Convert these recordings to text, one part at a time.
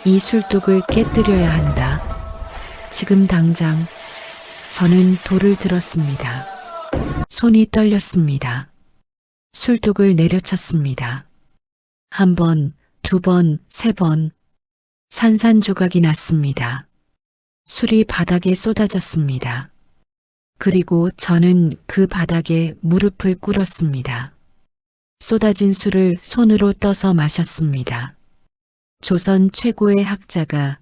이 술독을 깨뜨려야 한다. 지금 당장. 저는 돌을 들었습니다. 손이 떨렸습니다. 술독을 내려쳤습니다. 한 번, 두 번, 세 번. 산산조각이 났습니다. 술이 바닥에 쏟아졌습니다. 그리고 저는 그 바닥에 무릎을 꿇었습니다. 쏟아진 술을 손으로 떠서 마셨습니다. 조선 최고의 학자가,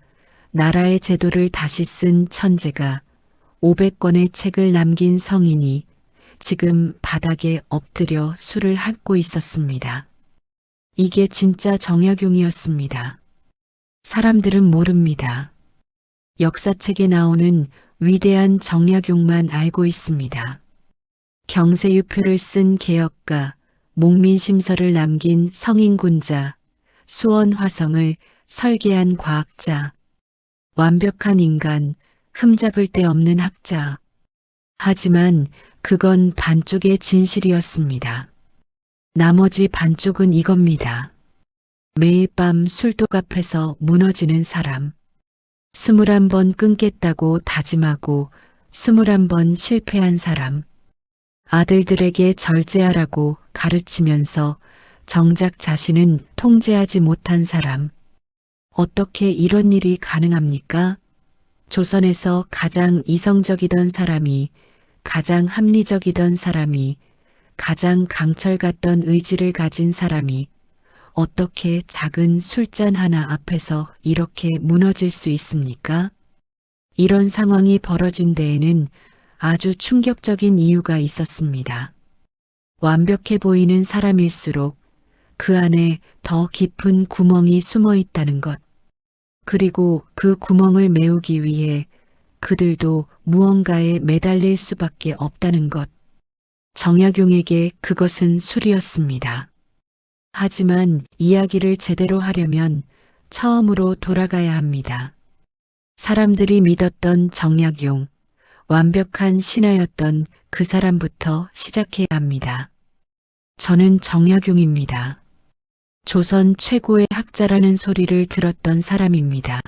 나라의 제도를 다시 쓴 천재가, 500권의 책을 남긴 성인이 지금 바닥에 엎드려 술을 핥고 있었습니다. 이게 진짜 정약용이었습니다. 사람들은 모릅니다. 역사책에 나오는 위대한 정약용만 알고 있습니다. 경세유표를 쓴 개혁가, 목민심서를 남긴 성인군자, 수원화성을 설계한 과학자, 완벽한 인간, 흠잡을 데 없는 학자. 하지만 그건 반쪽의 진실이었습니다. 나머지 반쪽은 이겁니다. 매일 밤 술독 앞에서 무너지는 사람. 21번 끊겠다고 다짐하고 21번 실패한 사람. 아들들에게 절제하라고 가르치면서 정작 자신은 통제하지 못한 사람. 어떻게 이런 일이 가능합니까? 조선에서 가장 이성적이던 사람이, 가장 합리적이던 사람이, 가장 강철 같던 의지를 가진 사람이 어떻게 작은 술잔 하나 앞에서 이렇게 무너질 수 있습니까? 이런 상황이 벌어진 데에는 아주 충격적인 이유가 있었습니다. 완벽해 보이는 사람일수록 그 안에 더 깊은 구멍이 숨어 있다는 것. 그리고 그 구멍을 메우기 위해 그들도 무언가에 매달릴 수밖에 없다는 것. 정약용에게 그것은 술이었습니다. 하지만 이야기를 제대로 하려면 처음으로 돌아가야 합니다. 사람들이 믿었던 정약용, 완벽한 신하였던 그 사람부터 시작해야 합니다. 저는 정약용입니다. 조선 최고의 학자라는 소리를 들었던 사람입니다.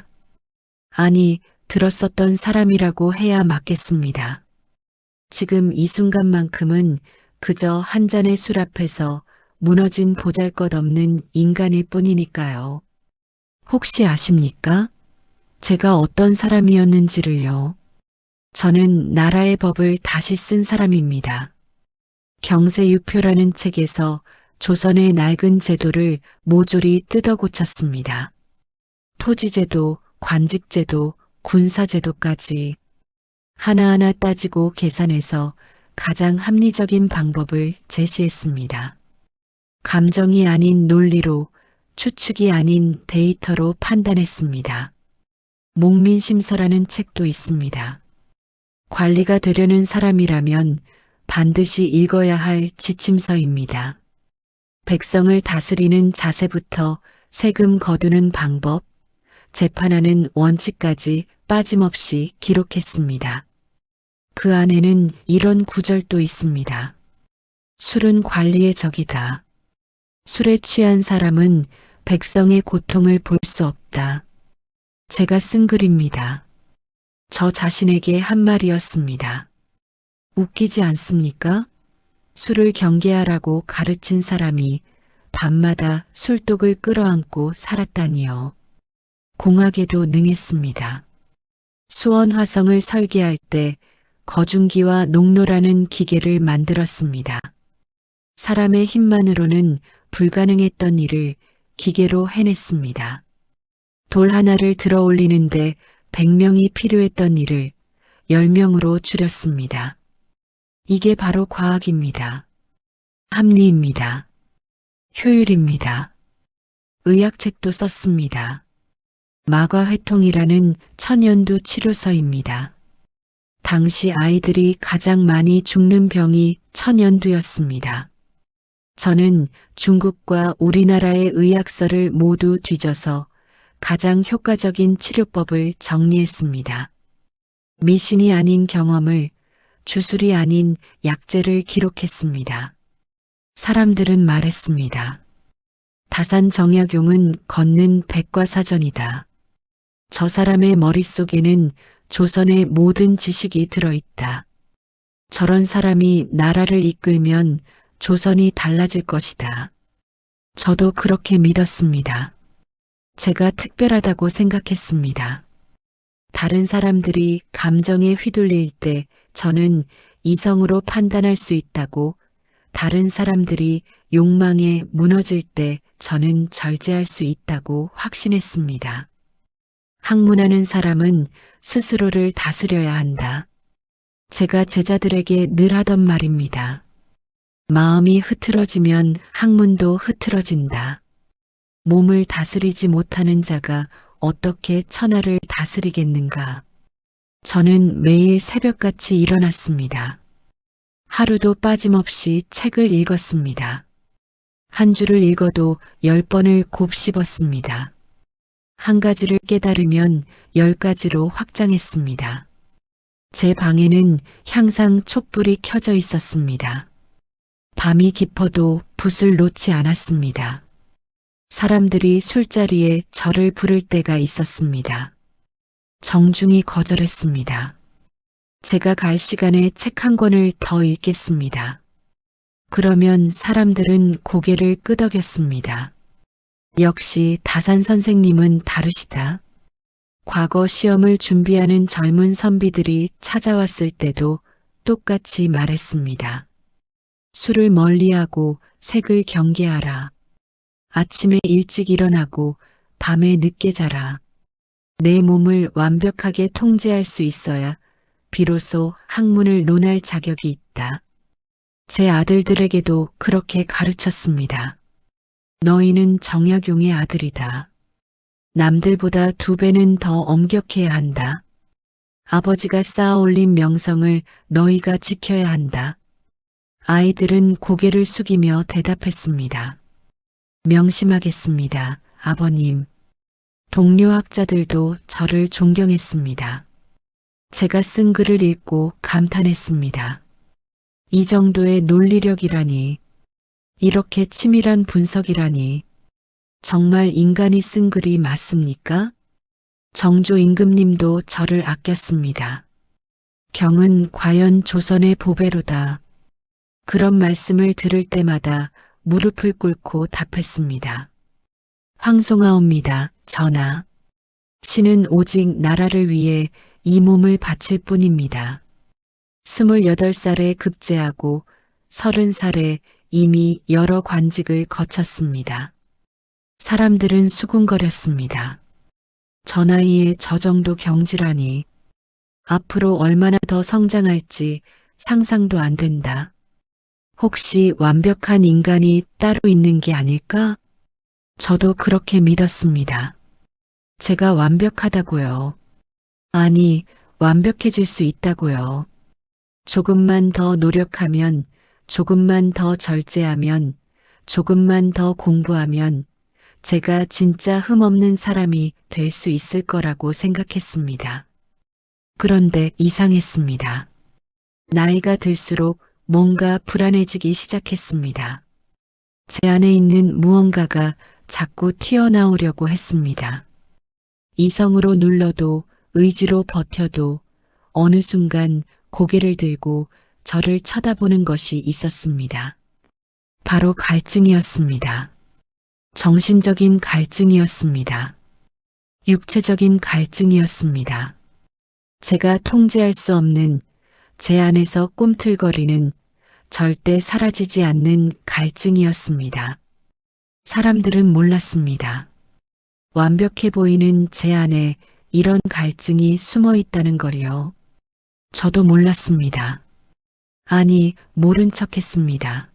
아니, 들었었던 사람이라고 해야 맞겠습니다. 지금 이 순간만큼은 그저 한 잔의 술 앞에서 무너진 보잘것없는 인간일 뿐이니까요. 혹시 아십니까? 제가 어떤 사람이었는지를요. 저는 나라의 법을 다시 쓴 사람입니다. 경세유표라는 책에서 조선의 낡은 제도를 모조리 뜯어 고쳤습니다. 토지제도, 관직제도, 군사제도까지 하나하나 따지고 계산해서 가장 합리적인 방법을 제시했습니다. 감정이 아닌 논리로, 추측이 아닌 데이터로 판단했습니다. 목민심서라는 책도 있습니다. 관리가 되려는 사람이라면 반드시 읽어야 할 지침서입니다. 백성을 다스리는 자세부터 세금 거두는 방법, 재판하는 원칙까지 빠짐없이 기록했습니다. 그 안에는 이런 구절도 있습니다. 술은 관리의 적이다. 술에 취한 사람은 백성의 고통을 볼 수 없다. 제가 쓴 글입니다. 저 자신에게 한 말이었습니다. 웃기지 않습니까? 술을 경계하라고 가르친 사람이 밤마다 술독을 끌어안고 살았다니요. 공학에도 능했습니다. 수원화성을 설계할 때 거중기와 농로라는 기계를 만들었습니다. 사람의 힘만으로는 불가능했던 일을 기계로 해냈습니다. 돌 하나를 들어 올리는데 100명이 필요했던 일을 10명으로 줄였습니다. 이게 바로 과학입니다. 합리입니다. 효율입니다. 의학책도 썼습니다. 마과회통이라는 천연두 치료서입니다. 당시 아이들이 가장 많이 죽는 병이 천연두였습니다. 저는 중국과 우리나라의 의학서를 모두 뒤져서 가장 효과적인 치료법을 정리했습니다. 미신이 아닌 경험을, 주술이 아닌 약재를 기록했습니다. 사람들은 말했습니다. 다산 정약용은 걷는 백과사전이다. 저 사람의 머릿속에는 조선의 모든 지식이 들어있다. 저런 사람이 나라를 이끌면 조선이 달라질 것이다. 저도 그렇게 믿었습니다. 제가 특별하다고 생각했습니다. 다른 사람들이 감정에 휘둘릴 때 저는 이성으로 판단할 수 있다고, 다른 사람들이 욕망에 무너질 때 저는 절제할 수 있다고 확신했습니다. 학문하는 사람은 스스로를 다스려야 한다. 제가 제자들에게 늘 하던 말입니다. 마음이 흐트러지면 학문도 흐트러진다. 몸을 다스리지 못하는 자가 어떻게 천하를 다스리겠는가. 저는 매일 새벽같이 일어났습니다. 하루도 빠짐없이 책을 읽었습니다. 한 줄을 읽어도 10번을 곱씹었습니다. 한 가지를 깨달으면 10가지로 확장했습니다. 제 방에는 항상 촛불이 켜져 있었습니다. 밤이 깊어도 붓을 놓지 않았습니다. 사람들이 술자리에 저를 부를 때가 있었습니다. 정중히 거절했습니다. 제가 갈 시간에 책 한 권을 더 읽겠습니다. 그러면 사람들은 고개를 끄덕였습니다. 역시 다산 선생님은 다르시다. 과거 시험을 준비하는 젊은 선비들이 찾아왔을 때도 똑같이 말했습니다. 술을 멀리하고 색을 경계하라. 아침에 일찍 일어나고 밤에 늦게 자라. 내 몸을 완벽하게 통제할 수 있어야 비로소 학문을 논할 자격이 있다. 제 아들들에게도 그렇게 가르쳤습니다. 너희는 정약용의 아들이다. 남들보다 2배는 더 엄격해야 한다. 아버지가 쌓아올린 명성을 너희가 지켜야 한다. 아이들은 고개를 숙이며 대답했습니다. 명심하겠습니다, 아버님. 동료 학자들도 저를 존경했습니다. 제가 쓴 글을 읽고 감탄했습니다. 이 정도의 논리력이라니, 이렇게 치밀한 분석이라니, 정말 인간이 쓴 글이 맞습니까? 정조 임금님도 저를 아꼈습니다. 경은 과연 조선의 보배로다. 그런 말씀을 들을 때마다 무릎을 꿇고 답했습니다. 황송하옵니다, 전하. 신은 오직 나라를 위해 이 몸을 바칠 뿐입니다. 28살에 급제하고 30살에 이미 여러 관직을 거쳤습니다. 사람들은 수군거렸습니다. 저 나이에 저 정도 경지라니, 앞으로 얼마나 더 성장할지 상상도 안 된다. 혹시 완벽한 인간이 따로 있는 게 아닐까? 저도 그렇게 믿었습니다. 제가 완벽하다고요. 아니, 완벽해질 수 있다고요. 조금만 더 노력하면, 조금만 더 절제하면, 조금만 더 공부하면 제가 진짜 흠없는 사람이 될 수 있을 거라고 생각했습니다. 그런데 이상했습니다. 나이가 들수록 뭔가 불안해지기 시작했습니다. 제 안에 있는 무언가가 자꾸 튀어나오려고 했습니다. 이성으로 눌러도 의지로 버텨도 어느 순간 고개를 들고 저를 쳐다보는 것이 있었습니다. 바로 갈증이었습니다. 정신적인 갈증이었습니다. 육체적인 갈증이었습니다. 제가 통제할 수 없는, 제 안에서 꿈틀거리는, 절대 사라지지 않는 갈증이었습니다. 사람들은 몰랐습니다. 완벽해 보이는 제 안에 이런 갈증이 숨어 있다는 걸요. 저도 몰랐습니다. 아니, 모른 척 했습니다.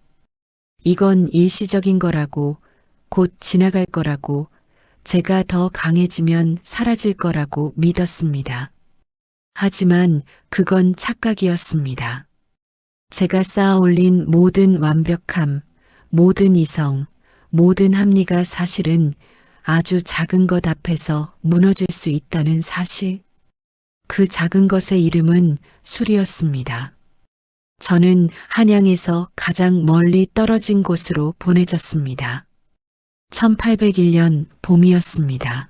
이건 일시적인 거라고, 곧 지나갈 거라고, 제가 더 강해지면 사라질 거라고 믿었습니다. 하지만 그건 착각이었습니다. 제가 쌓아올린 모든 완벽함, 모든 이성, 모든 합리가 사실은 아주 작은 것 앞에서 무너질 수 있다는 사실. 그 작은 것의 이름은 술이었습니다. 저는 한양에서 가장 멀리 떨어진 곳으로 보내졌습니다. 1801년 봄이었습니다.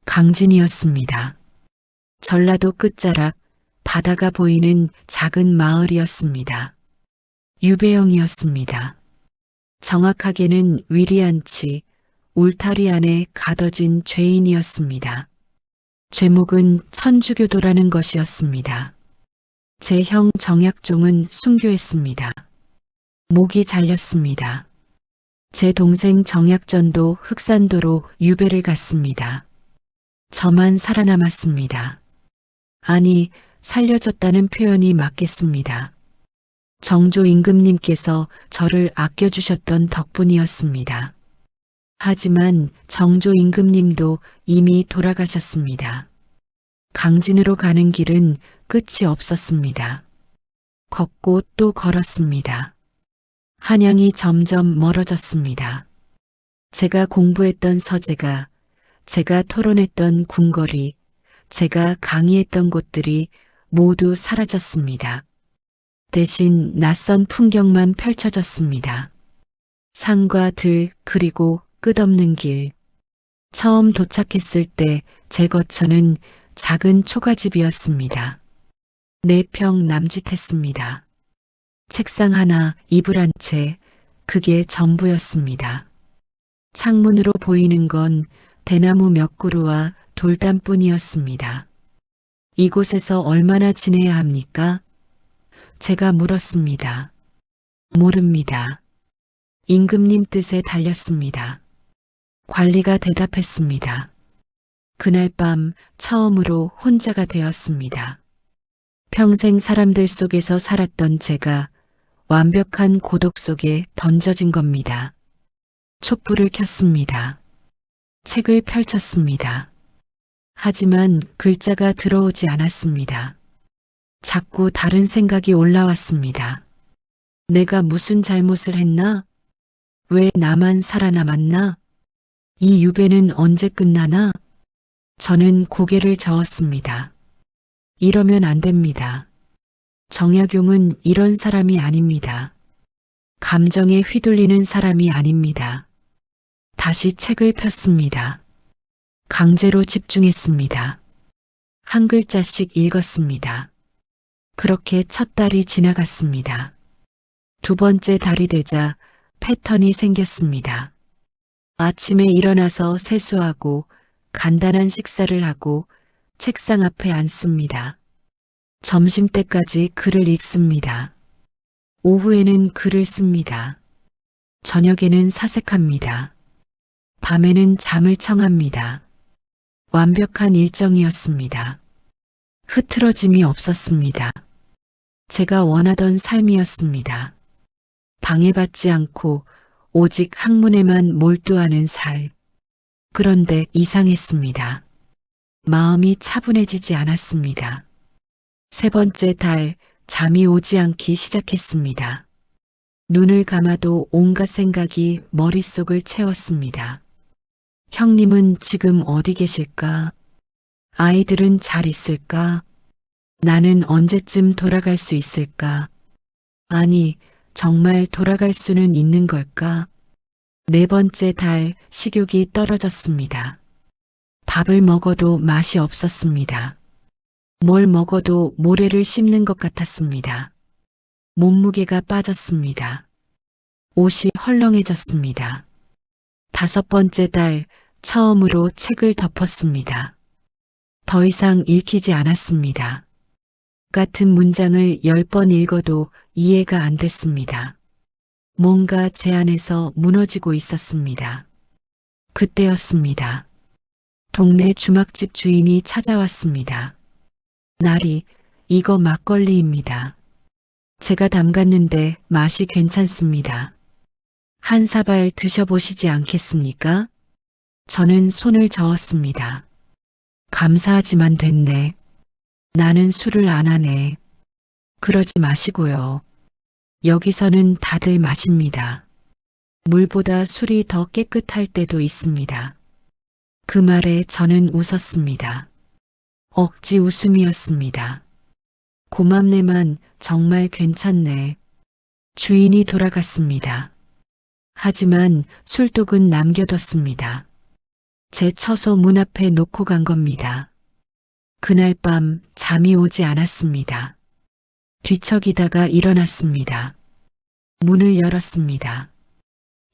강진이었습니다. 전라도 끝자락 바다가 보이는 작은 마을이었습니다. 유배영이었습니다. 정확하게는 위리안치, 울타리 안에 가둬진 죄인이었습니다. 죄목은 천주교도라는 것이었습니다. 제 형 정약종은 순교했습니다. 목이 잘렸습니다. 제 동생 정약전도 흑산도로 유배를 갔습니다. 저만 살아남았습니다. 아니, 살려졌다는 표현이 맞겠습니다. 정조 임금님께서 저를 아껴주셨던 덕분이었습니다. 하지만 정조 임금님도 이미 돌아가셨습니다. 강진으로 가는 길은 끝이 없었습니다. 걷고 또 걸었습니다. 한양이 점점 멀어졌습니다. 제가 공부했던 서재가, 제가 토론했던 궁궐이, 제가 강의했던 곳들이 모두 사라졌습니다. 대신 낯선 풍경만 펼쳐졌습니다. 산과 들 그리고 끝없는 길. 처음 도착했을 때 제 거처는 작은 초가집이었습니다. 4평 남짓했습니다. 책상 하나, 이불 한 채, 그게 전부였습니다. 창문으로 보이는 건 대나무 몇 그루와 돌담뿐이었습니다. 이곳에서 얼마나 지내야 합니까? 제가 물었습니다. 모릅니다. 임금님 뜻에 달렸습니다. 관리가 대답했습니다. 그날 밤 처음으로 혼자가 되었습니다. 평생 사람들 속에서 살았던 제가 완벽한 고독 속에 던져진 겁니다. 촛불을 켰습니다. 책을 펼쳤습니다. 하지만 글자가 들어오지 않았습니다. 자꾸 다른 생각이 올라왔습니다. 내가 무슨 잘못을 했나? 왜 나만 살아남았나? 이 유배는 언제 끝나나? 저는 고개를 저었습니다. 이러면 안 됩니다. 정약용은 이런 사람이 아닙니다. 감정에 휘둘리는 사람이 아닙니다. 다시 책을 폈습니다. 강제로 집중했습니다. 한 글자씩 읽었습니다. 그렇게 첫 달이 지나갔습니다. 두 번째 달이 되자 패턴이 생겼습니다. 아침에 일어나서 세수하고 간단한 식사를 하고 책상 앞에 앉습니다. 점심때까지 글을 읽습니다. 오후에는 글을 씁니다. 저녁에는 사색합니다. 밤에는 잠을 청합니다. 완벽한 일정이었습니다. 흐트러짐이 없었습니다. 제가 원하던 삶이었습니다. 방해받지 않고 오직 학문에만 몰두하는 삶. 그런데 이상했습니다. 마음이 차분해지지 않았습니다. 세 번째 달 잠이 오지 않기 시작했습니다. 눈을 감아도 온갖 생각이 머릿속을 채웠습니다. 형님은 지금 어디 계실까? 아이들은 잘 있을까? 나는 언제쯤 돌아갈 수 있을까? 아니, 정말 돌아갈 수는 있는 걸까? 네 번째 달 식욕이 떨어졌습니다. 밥을 먹어도 맛이 없었습니다. 뭘 먹어도 모래를 씹는 것 같았습니다. 몸무게가 빠졌습니다. 옷이 헐렁해졌습니다. 다섯 번째 달 처음으로 책을 덮었습니다. 더 이상 읽히지 않았습니다. 같은 문장을 10번 읽어도 이해가 안 됐습니다. 뭔가 제 안에서 무너지고 있었습니다. 그때였습니다. 동네 주막집 주인이 찾아왔습니다. 나리, 이거 막걸리입니다. 제가 담갔는데 맛이 괜찮습니다. 한 사발 드셔보시지 않겠습니까? 저는 손을 저었습니다. 감사하지만 됐네. 나는 술을 안 하네. 그러지 마시고요. 여기서는 다들 마십니다. 물보다 술이 더 깨끗할 때도 있습니다. 그 말에 저는 웃었습니다. 억지 웃음이었습니다. 고맙네만 정말 괜찮네. 주인이 돌아갔습니다. 하지만 술독은 남겨뒀습니다. 제 처소 문 앞에 놓고 간 겁니다. 그날 밤 잠이 오지 않았습니다. 뒤척이다가 일어났습니다. 문을 열었습니다.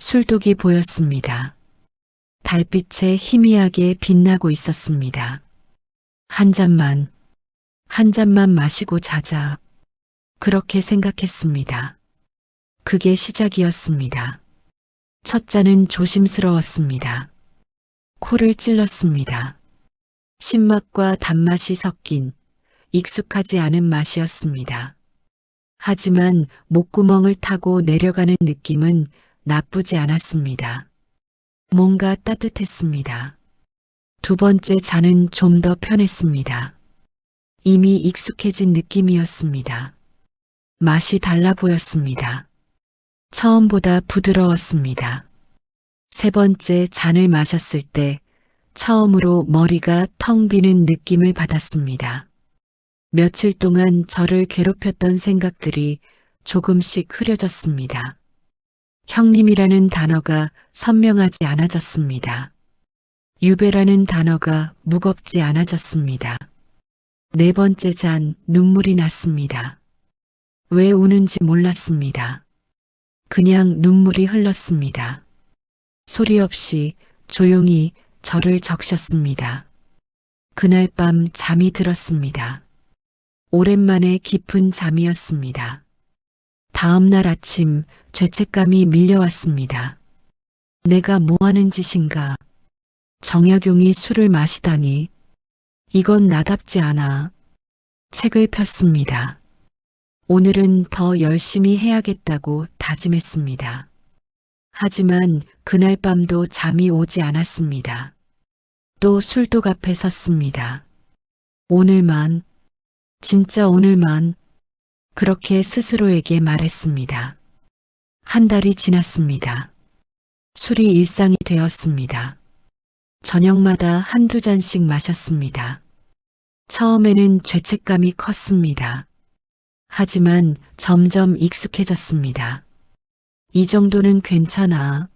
술독이 보였습니다. 달빛에 희미하게 빛나고 있었습니다. 한 잔만 마시고 자자. 그렇게 생각했습니다. 그게 시작이었습니다. 첫 잔은 조심스러웠습니다. 코를 찔렀습니다. 신맛과 단맛이 섞인 익숙하지 않은 맛이었습니다. 하지만 목구멍을 타고 내려가는 느낌은 나쁘지 않았습니다. 뭔가 따뜻했습니다. 두 번째 잔은 좀 더 편했습니다. 이미 익숙해진 느낌이었습니다. 맛이 달라 보였습니다. 처음보다 부드러웠습니다. 세 번째 잔을 마셨을 때 처음으로 머리가 텅 비는 느낌을 받았습니다. 며칠 동안 저를 괴롭혔던 생각들이 조금씩 흐려졌습니다. 형님이라는 단어가 선명하지 않아졌습니다. 유배라는 단어가 무겁지 않아졌습니다. 네 번째 잔 눈물이 났습니다. 왜 우는지 몰랐습니다. 그냥 눈물이 흘렀습니다. 소리 없이 조용히 저를 적셨습니다. 그날 밤 잠이 들었습니다. 오랜만에 깊은 잠이었습니다. 다음 날 아침 죄책감이 밀려왔습니다. 내가 뭐 하는 짓인가? 정약용이 술을 마시다니. 이건 나답지 않아. 책을 폈습니다. 오늘은 더 열심히 해야겠다고 다짐했습니다. 하지만 그날 밤도 잠이 오지 않았습니다. 또 술독 앞에 섰습니다. 오늘만, 진짜 오늘만, 그렇게 스스로에게 말했습니다. 한 달이 지났습니다. 술이 일상이 되었습니다. 저녁마다 한두 잔씩 마셨습니다. 처음에는 죄책감이 컸습니다. 하지만 점점 익숙해졌습니다. 이 정도는 괜찮아.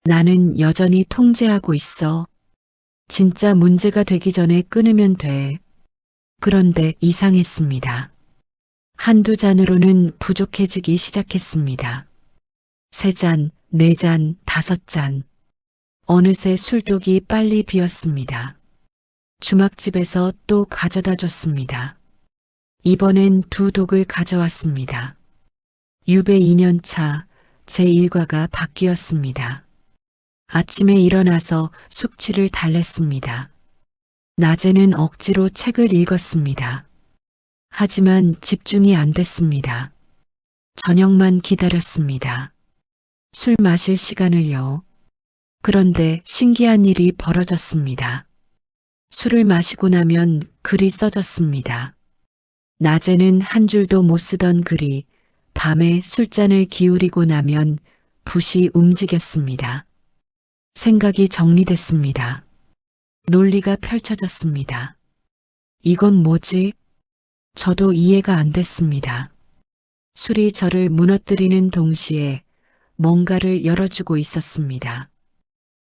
나는 여전히 통제하고 있어. 진짜 문제가 되기 전에 끊으면 돼. 그런데 이상했습니다. 한두 잔으로는 부족해지기 시작했습니다. 세 잔, 네 잔, 다섯 잔. 어느새 술독이 빨리 비었습니다. 주막집에서 또 가져다 줬습니다. 이번엔 두 독을 가져왔습니다. 유배 2년 차 제 일과가 바뀌었습니다. 아침에 일어나서 숙취를 달랬습니다. 낮에는 억지로 책을 읽었습니다. 하지만 집중이 안 됐습니다. 저녁만 기다렸습니다. 술 마실 시간을요. 그런데 신기한 일이 벌어졌습니다. 술을 마시고 나면 글이 써졌습니다. 낮에는 한 줄도 못 쓰던 글이 밤에 술잔을 기울이고 나면 붓이 움직였습니다. 생각이 정리됐습니다. 논리가 펼쳐졌습니다. 이건 뭐지? 저도 이해가 안 됐습니다. 술이 저를 무너뜨리는 동시에 뭔가를 열어주고 있었습니다.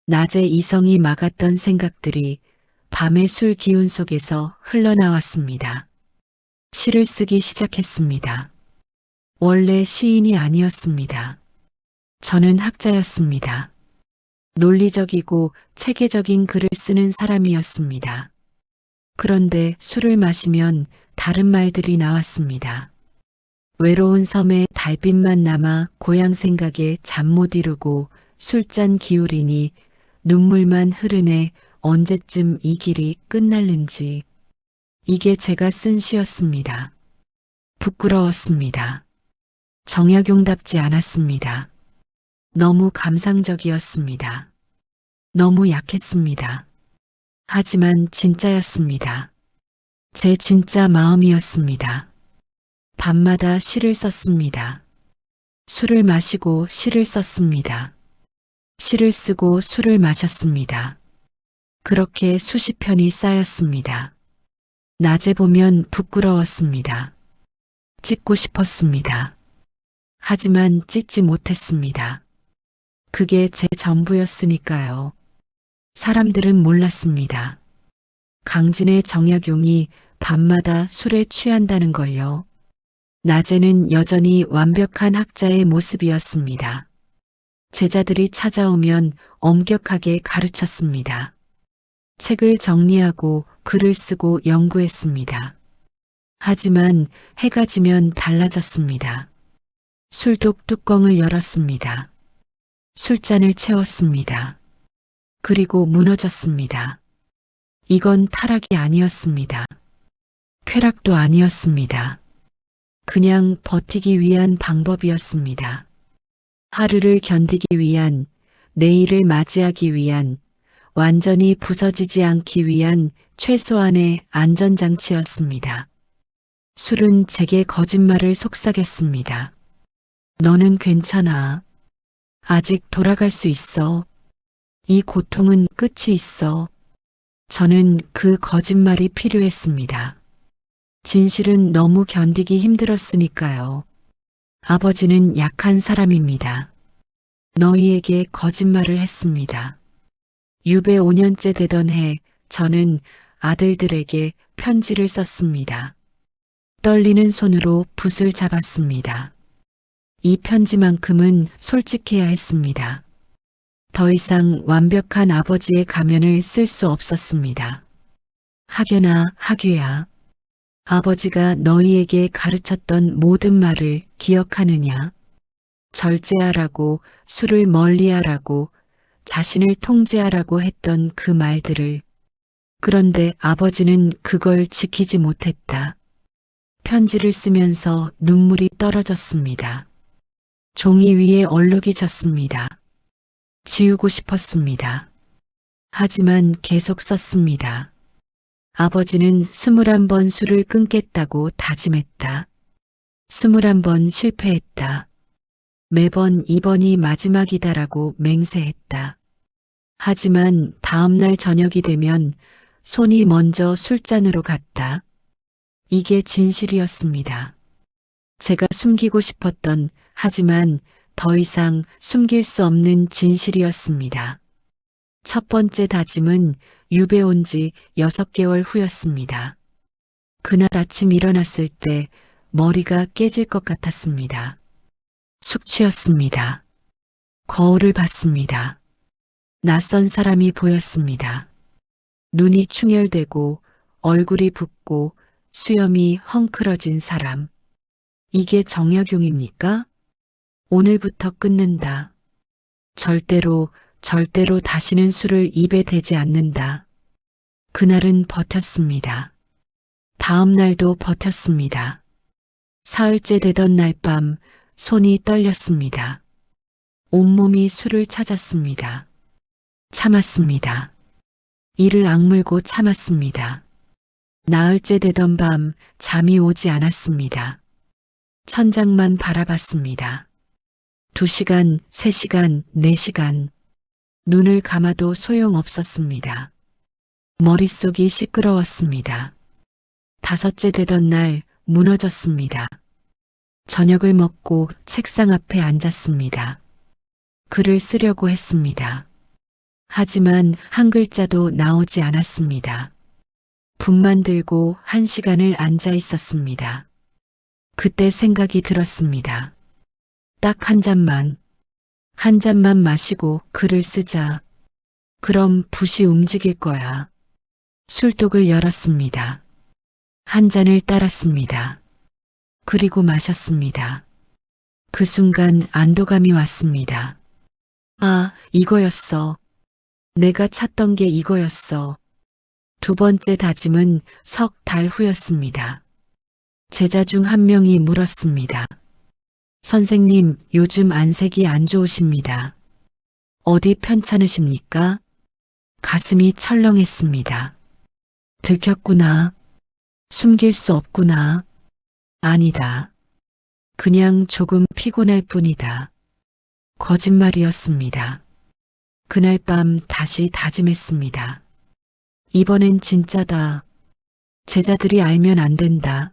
낮에 이성이 막았던 생각들이 밤의 술 기운 속에서 흘러나왔습니다. 시를 쓰기 시작했습니다. 원래 시인이 아니었습니다. 저는 학자였습니다. 논리적이고 체계적인 글을 쓰는 사람이었습니다. 그런데 술을 마시면 다른 말들이 나왔습니다. 외로운 섬에 달빛만 남아 고향 생각에 잠 못 이루고 술잔 기울이니 눈물만 흐르네 언제쯤 이 길이 끝날는지. 이게 제가 쓴 시였습니다. 부끄러웠습니다. 정약용답지 않았습니다. 너무 감상적이었습니다. 너무 약했습니다. 하지만 진짜였습니다. 제 진짜 마음이었습니다. 밤마다 시를 썼습니다. 술을 마시고 시를 썼습니다. 시를 쓰고 술을 마셨습니다. 그렇게 수십 편이 쌓였습니다. 낮에 보면 부끄러웠습니다. 찢고 싶었습니다. 하지만 찢지 못했습니다. 그게 제 전부였으니까요. 사람들은 몰랐습니다. 강진의 정약용이 밤마다 술에 취한다는 걸요. 낮에는 여전히 완벽한 학자의 모습이었습니다. 제자들이 찾아오면 엄격하게 가르쳤습니다. 책을 정리하고 글을 쓰고 연구했습니다. 하지만 해가 지면 달라졌습니다. 술독 뚜껑을 열었습니다. 술잔을 채웠습니다. 그리고 무너졌습니다. 이건 타락이 아니었습니다. 쾌락도 아니었습니다. 그냥 버티기 위한 방법이었습니다. 하루를 견디기 위한, 내일을 맞이하기 위한, 완전히 부서지지 않기 위한 최소한의 안전장치였습니다. 술은 제게 거짓말을 속삭였습니다. 너는 괜찮아. 아직 돌아갈 수 있어. 이 고통은 끝이 있어. 저는 그 거짓말이 필요했습니다. 진실은 너무 견디기 힘들었으니까요. 아버지는 약한 사람입니다. 너희에게 거짓말을 했습니다. 유배 5년째 되던 해 저는 아들들에게 편지를 썼습니다. 떨리는 손으로 붓을 잡았습니다. 이 편지만큼은 솔직해야 했습니다. 더 이상 완벽한 아버지의 가면을 쓸 수 없었습니다. 학연아, 학유야. 아버지가 너희에게 가르쳤던 모든 말을 기억하느냐? 절제하라고, 술을 멀리하라고, 자신을 통제하라고 했던 그 말들을. 그런데 아버지는 그걸 지키지 못했다. 편지를 쓰면서 눈물이 떨어졌습니다. 종이 위에 얼룩이 졌습니다. 지우고 싶었습니다. 하지만 계속 썼습니다. 아버지는 21번 술을 끊겠다고 다짐했다. 21번 실패했다. 매번 이번이 마지막이다라고 맹세했다. 하지만 다음날 저녁이 되면 손이 먼저 술잔으로 갔다. 이게 진실이었습니다. 제가 숨기고 싶었던, 하지만 더 이상 숨길 수 없는 진실이었습니다. 첫 번째 다짐은 유배 온 지 6개월 후였습니다. 그날 아침 일어났을 때 머리가 깨질 것 같았습니다. 숙취였습니다. 거울을 봤습니다. 낯선 사람이 보였습니다. 눈이 충혈되고 얼굴이 붓고 수염이 헝클어진 사람. 이게 정약용입니까? 오늘부터 끊는다. 절대로 다시는 술을 입에 대지 않는다. 그날은 버텼습니다. 다음 날도 버텼습니다. 사흘째 되던 날 밤 손이 떨렸습니다. 온몸이 술을 찾았습니다. 참았습니다. 이를 악물고 참았습니다. 나흘째 되던 밤 잠이 오지 않았습니다. 천장만 바라봤습니다. 2시간, 3시간, 4시간. 눈을 감아도 소용없었습니다. 머릿속이 시끄러웠습니다. 5째 되던 날 무너졌습니다. 저녁을 먹고 책상 앞에 앉았습니다. 글을 쓰려고 했습니다. 하지만 한 글자도 나오지 않았습니다. 붓만 들고 1시간을 앉아 있었습니다. 그때 생각이 들었습니다. 딱 한 잔만 마시고 글을 쓰자. 그럼 붓이 움직일 거야. 술독을 열었습니다. 한 잔을 따랐습니다. 그리고 마셨습니다. 그 순간 안도감이 왔습니다. 아, 이거였어. 내가 찾던 게 이거였어. 2번째 다짐은 석 달 후였습니다. 제자 중 한 명이 물었습니다. 선생님, 요즘 안색이 안 좋으십니다. 어디 편찮으십니까? 가슴이 철렁했습니다. 들켰구나. 숨길 수 없구나. 아니다. 그냥 조금 피곤할 뿐이다. 거짓말이었습니다. 그날 밤 다시 다짐했습니다. 이번엔 진짜다. 제자들이 알면 안 된다.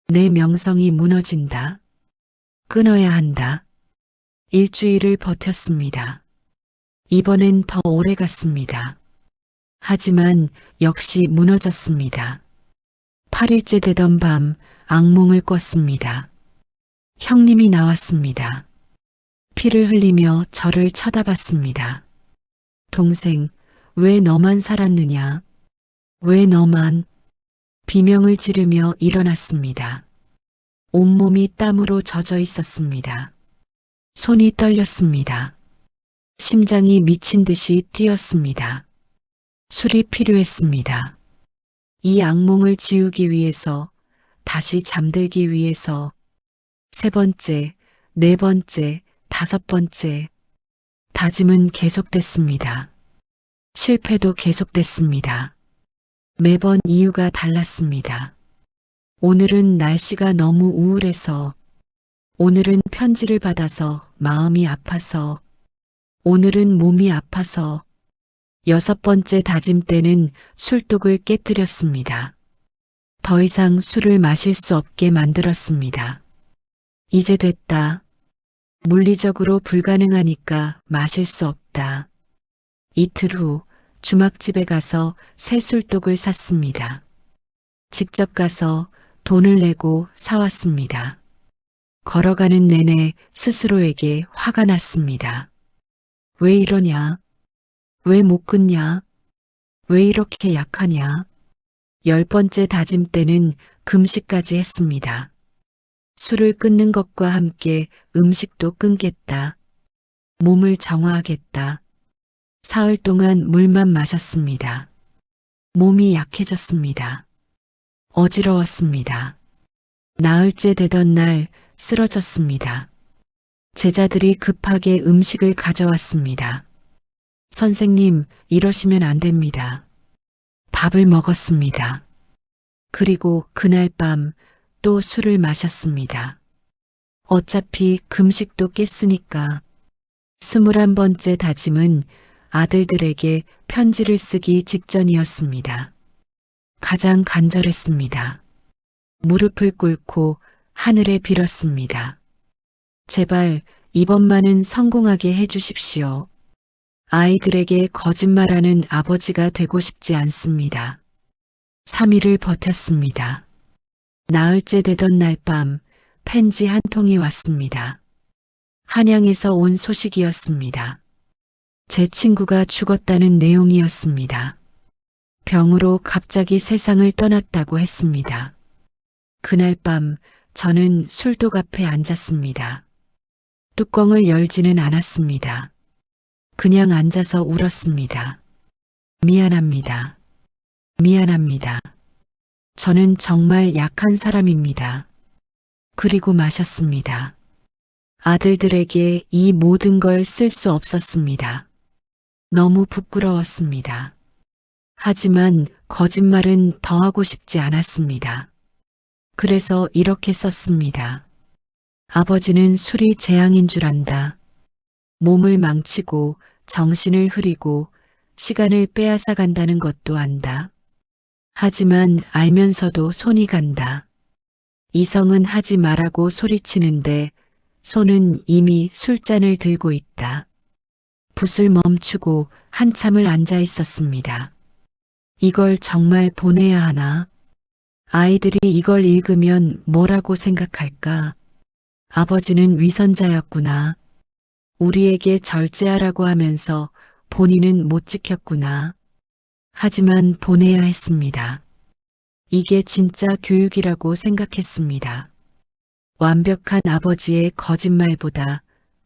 내 명성이 무너진다. 끊어야 한다. 일주일을 버텼습니다. 이번엔 더 오래 갔습니다. 하지만 역시 무너졌습니다. 8일째 되던 밤 악몽을 꿨습니다. 형님이 나왔습니다. 피를 흘리며 저를 쳐다봤습니다. 동생, 왜 너만 살았느냐? 왜 너만? 비명을 지르며 일어났습니다. 온몸이 땀으로 젖어 있었습니다. 손이 떨렸습니다. 심장이 미친 듯이 뛰었습니다. 술이 필요했습니다. 이 악몽을 지우기 위해서, 다시 잠들기 위해서, 세 번째, 네 번째, 다섯 번째, 다짐은 계속됐습니다. 실패도 계속됐습니다. 매번 이유가 달랐습니다. 오늘은 날씨가 너무 우울해서, 오늘은 편지를 받아서 마음이 아파서, 오늘은 몸이 아파서, 여섯 번째 다짐 때는 술독을 깨뜨렸습니다. 더 이상 술을 마실 수 없게 만들었습니다. 이제 됐다. 물리적으로 불가능하니까 마실 수 없다. 이틀 후 주막집에 가서 새 술독을 샀습니다. 직접 가서 돈을 내고 사왔습니다. 걸어가는 내내 스스로에게 화가 났습니다. 왜 이러냐? 왜 못 끊냐? 왜 이렇게 약하냐? 10번째 다짐 때는 금식까지 했습니다. 술을 끊는 것과 함께 음식도 끊겠다. 몸을 정화하겠다. 사흘 동안 물만 마셨습니다. 몸이 약해졌습니다. 어지러웠습니다. 나흘째 되던 날 쓰러졌습니다. 제자들이 급하게 음식을 가져왔습니다. 선생님, 이러시면 안 됩니다. 밥을 먹었습니다. 그리고 그날 밤 또 술을 마셨습니다. 어차피 금식도 깼으니까. 21번째 다짐은 아들들에게 편지를 쓰기 직전이었습니다. 가장 간절했습니다. 무릎을 꿇고 하늘에 빌었습니다. 제발 이번만은 성공하게 해주십시오. 아이들에게 거짓말하는 아버지가 되고 싶지 않습니다. 3일을 버텼습니다. 나흘째 되던 날 밤 편지 한 통이 왔습니다. 한양에서 온 소식이었습니다. 제 친구가 죽었다는 내용이었습니다. 병으로 갑자기 세상을 떠났다고 했습니다. 그날 밤 저는 술독 앞에 앉았습니다. 뚜껑을 열지는 않았습니다. 그냥 앉아서 울었습니다. 미안합니다. 미안합니다. 저는 정말 약한 사람입니다. 그리고 마셨습니다. 아들들에게 이 모든 걸 쓸 수 없었습니다. 너무 부끄러웠습니다. 하지만 거짓말은 더 하고 싶지 않았습니다. 그래서 이렇게 썼습니다. 아버지는 술이 재앙인 줄 안다. 몸을 망치고 정신을 흐리고 시간을 빼앗아 간다는 것도 안다. 하지만 알면서도 손이 간다. 이성은 하지 말라고 소리치는데 손은 이미 술잔을 들고 있다. 붓을 멈추고 한참을 앉아 있었습니다. 이걸 정말 보내야 하나? 아이들이 이걸 읽으면 뭐라고 생각할까? 아버지는 위선자였구나. 우리에게 절제하라고 하면서 본인은 못 지켰구나. 하지만 보내야 했습니다. 이게 진짜 교육이라고 생각했습니다. 완벽한 아버지의 거짓말보다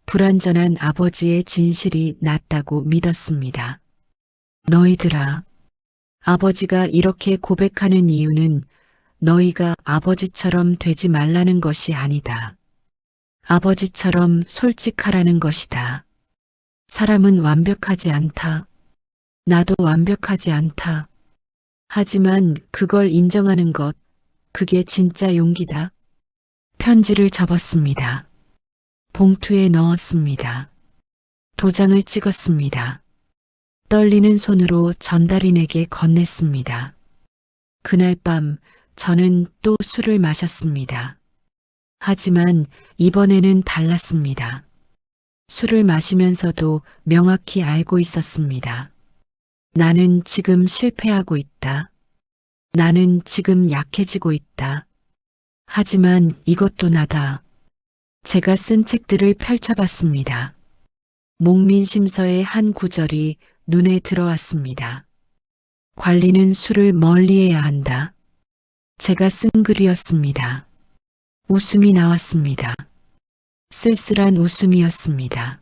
불완전한 아버지의 진실이 낫다고 믿었습니다. 너희들아, 아버지가 이렇게 고백하는 이유는 너희가 아버지처럼 되지 말라는 것이 아니다. 아버지처럼 솔직하라는 것이다. 사람은 완벽하지 않다. 나도 완벽하지 않다. 하지만 그걸 인정하는 것, 그게 진짜 용기다. 편지를 접었습니다. 봉투에 넣었습니다. 도장을 찍었습니다. 떨리는 손으로 전달인에게 건넸습니다. 그날 밤 저는 또 술을 마셨습니다. 하지만 이번에는 달랐습니다. 술을 마시면서도 명확히 알고 있었습니다. 나는 지금 실패하고 있다. 나는 지금 약해지고 있다. 하지만 이것도 나다. 제가 쓴 책들을 펼쳐봤습니다. 목민심서의 한 구절이 눈에 들어왔습니다. 관리는 술을 멀리해야 한다. 제가 쓴 글이었습니다. 웃음이 나왔습니다. 쓸쓸한 웃음이었습니다.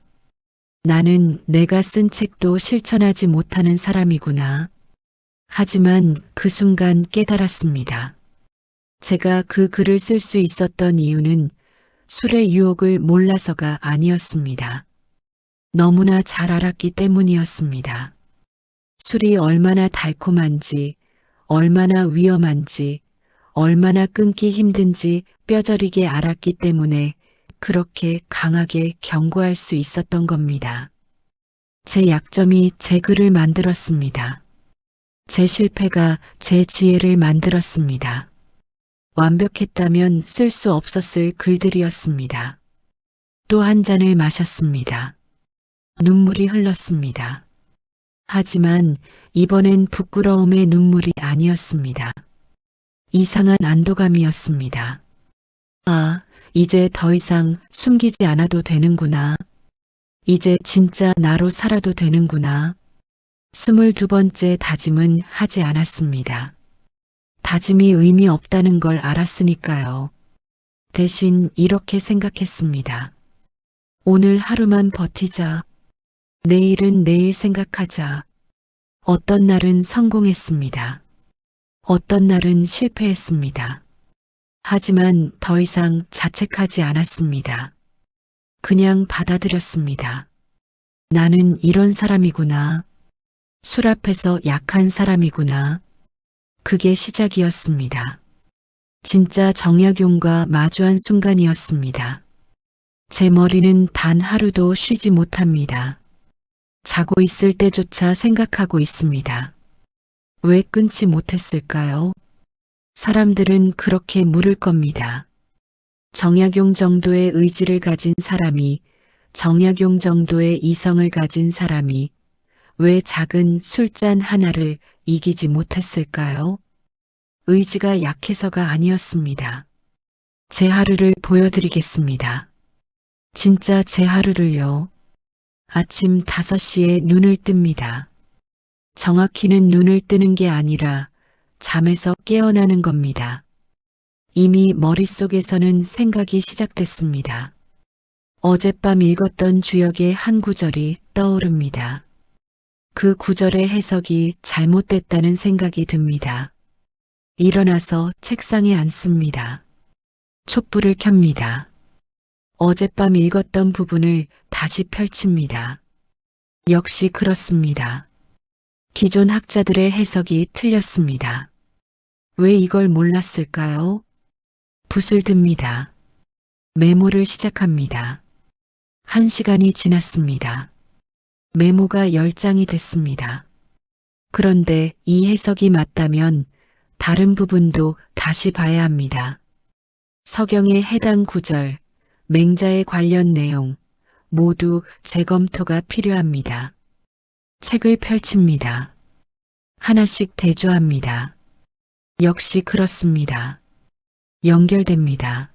나는 내가 쓴 책도 실천하지 못하는 사람이구나. 하지만 그 순간 깨달았습니다. 제가 그 글을 쓸 수 있었던 이유는 술의 유혹을 몰라서가 아니었습니다. 너무나 잘 알았기 때문이었습니다. 술이 얼마나 달콤한지, 얼마나 위험한지, 얼마나 끊기 힘든지 뼈저리게 알았기 때문에 그렇게 강하게 경고할 수 있었던 겁니다. 제 약점이 제 글을 만들었습니다. 제 실패가 제 지혜를 만들었습니다. 완벽했다면 쓸 수 없었을 글들이었습니다. 또 한 잔을 마셨습니다. 눈물이 흘렀습니다. 하지만 이번엔 부끄러움의 눈물이 아니었습니다. 이상한 안도감이었습니다. 아, 이제 더 이상 숨기지 않아도 되는구나. 이제 진짜 나로 살아도 되는구나. 22번째 다짐은 하지 않았습니다. 다짐이 의미 없다는 걸 알았으니까요. 대신 이렇게 생각했습니다. 오늘 하루만 버티자. 내일은 내일 생각하자. 어떤 날은 성공했습니다. 어떤 날은 실패했습니다. 하지만 더 이상 자책하지 않았습니다. 그냥 받아들였습니다. 나는 이런 사람이구나. 술 앞에서 약한 사람이구나. 그게 시작이었습니다. 진짜 정약용과 마주한 순간이었습니다. 제 머리는 단 하루도 쉬지 못합니다. 자고 있을 때조차 생각하고 있습니다. 왜 끊지 못했을까요? 사람들은 그렇게 물을 겁니다. 정약용 정도의 의지를 가진 사람이, 정약용 정도의 이성을 가진 사람이 왜 작은 술잔 하나를 이기지 못했을까요? 의지가 약해서가 아니었습니다. 제 하루를 보여드리겠습니다. 진짜 제 하루를요. 아침 5시에 눈을 뜹니다. 정확히는 눈을 뜨는 게 아니라 잠에서 깨어나는 겁니다. 이미 머릿속에서는 생각이 시작됐습니다. 어젯밤 읽었던 주역의 한 구절이 떠오릅니다. 그 구절의 해석이 잘못됐다는 생각이 듭니다. 일어나서 책상에 앉습니다. 촛불을 켭니다. 어젯밤 읽었던 부분을 다시 펼칩니다. 역시 그렇습니다. 기존 학자들의 해석이 틀렸습니다. 왜 이걸 몰랐을까요? 붓을 듭니다. 메모를 시작합니다. 1시간이 지났습니다. 메모가 10장이 됐습니다. 그런데 이 해석이 맞다면 다른 부분도 다시 봐야 합니다. 서경의 해당 구절, 맹자의 관련 내용 모두 재검토가 필요합니다. 책을 펼칩니다. 하나씩 대조합니다. 역시 그렇습니다. 연결됩니다.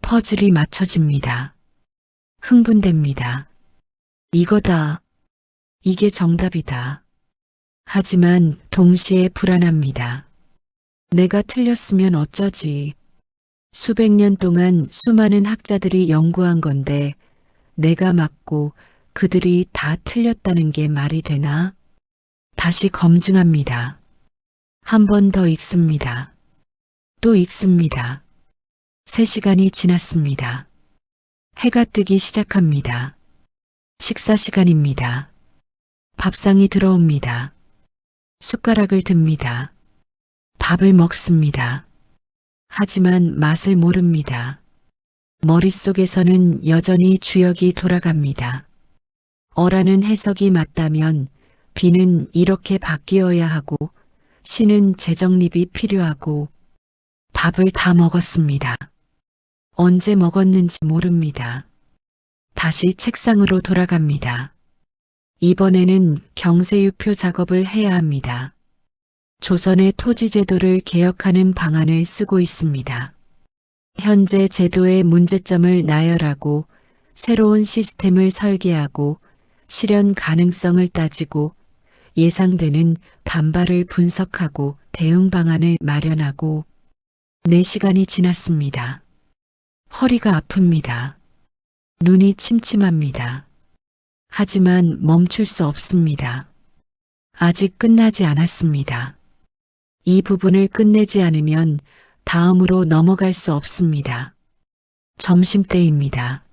퍼즐이 맞춰집니다. 흥분됩니다. 이거다. 이게 정답이다. 하지만 동시에 불안합니다. 내가 틀렸으면 어쩌지. 수백 년 동안 수많은 학자들이 연구한 건데 내가 맞고 그들이 다 틀렸다는 게 말이 되나? 다시 검증합니다. 한 번 더 읽습니다. 또 읽습니다. 3시간이 지났습니다. 해가 뜨기 시작합니다. 식사 시간입니다. 밥상이 들어옵니다. 숟가락을 듭니다. 밥을 먹습니다. 하지만 맛을 모릅니다. 머릿속에서는 여전히 주역이 돌아갑니다. 어라는 해석이 맞다면 비는 이렇게 바뀌어야 하고 시는 재정립이 필요하고 밥을 다 먹었습니다. 언제 먹었는지 모릅니다. 다시 책상으로 돌아갑니다. 이번에는 경세유표 작업을 해야 합니다. 조선의 토지제도를 개혁하는 방안을 쓰고 있습니다. 현재 제도의 문제점을 나열하고 새로운 시스템을 설계하고 실현 가능성을 따지고 예상되는 반발을 분석하고 대응 방안을 마련하고 4시간이 지났습니다. 허리가 아픕니다. 눈이 침침합니다. 하지만 멈출 수 없습니다. 아직 끝나지 않았습니다. 이 부분을 끝내지 않으면 다음으로 넘어갈 수 없습니다. 점심때입니다.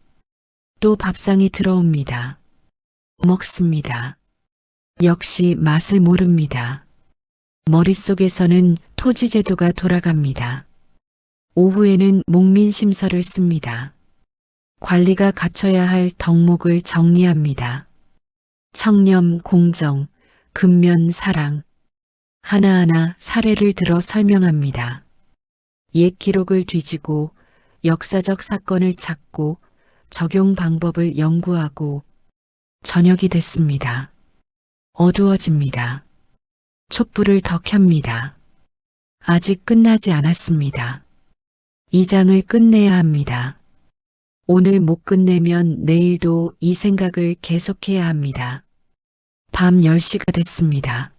또 밥상이 들어옵니다. 먹습니다. 역시 맛을 모릅니다. 머릿속에서는 토지제도가 돌아갑니다. 오후에는 목민심서를 씁니다. 관리가 갖춰야 할 덕목을 정리합니다. 청렴, 공정, 근면, 사랑. 하나하나 사례를 들어 설명합니다. 옛 기록을 뒤지고 역사적 사건을 찾고 적용 방법을 연구하고 저녁이 됐습니다. 어두워집니다. 촛불을 더 켭니다. 아직 끝나지 않았습니다. 이 장을 끝내야 합니다. 오늘 못 끝내면 내일도 이 생각을 계속해야 합니다. 밤 10시가 됐습니다.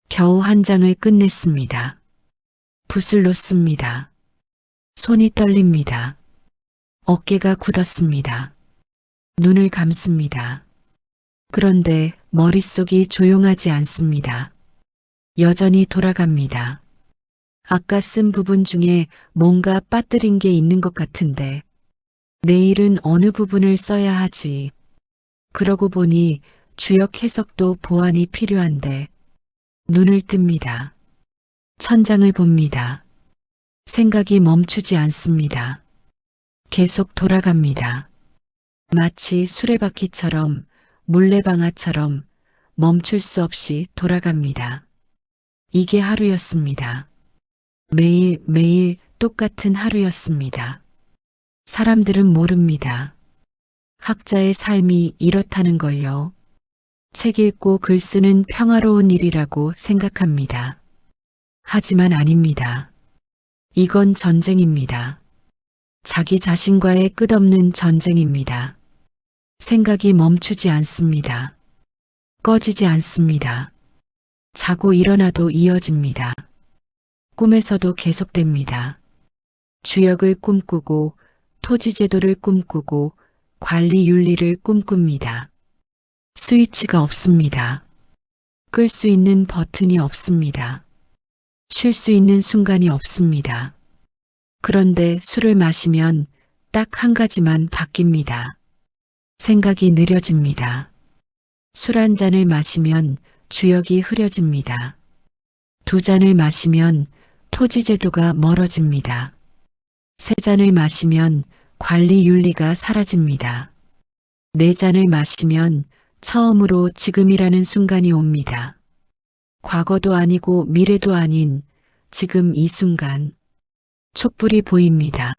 겨우 한 장을 끝냈습니다. 붓을 놓습니다. 손이 떨립니다. 어깨가 굳었습니다. 눈을 감습니다. 그런데 머릿속이 조용하지 않습니다. 여전히 돌아갑니다. 아까 쓴 부분 중에 뭔가 빠뜨린 게 있는 것 같은데 내일은 어느 부분을 써야 하지. 그러고 보니 주역 해석도 보완이 필요한데 눈을 뜹니다. 천장을 봅니다. 생각이 멈추지 않습니다. 계속 돌아갑니다. 마치 수레바퀴처럼 물레방아처럼 멈출 수 없이 돌아갑니다. 이게 하루였습니다. 매일 똑같은 하루였습니다. 사람들은 모릅니다. 학자의 삶이 이렇다는 걸요. 책 읽고 글 쓰는 평화로운 일이라고 생각합니다. 하지만 아닙니다. 이건 전쟁입니다. 자기 자신과의 끝없는 전쟁입니다. 생각이 멈추지 않습니다. 꺼지지 않습니다. 자고 일어나도 이어집니다. 꿈에서도 계속됩니다. 주역을 꿈꾸고 토지제도를 꿈꾸고 관리윤리를 꿈꿉니다. 스위치가 없습니다. 끌 수 있는 버튼이 없습니다. 쉴 수 있는 순간이 없습니다. 그런데 술을 마시면 딱 한 가지만 바뀝니다. 생각이 느려집니다. 술 한 잔을 마시면 주역이 흐려집니다. 2잔을 마시면 토지제도가 멀어집니다. 3잔을 마시면 관리윤리가 사라집니다. 4잔을 마시면 처음으로 지금이라는 순간이 옵니다. 과거도 아니고 미래도 아닌 지금 이 순간. 촛불이 보입니다.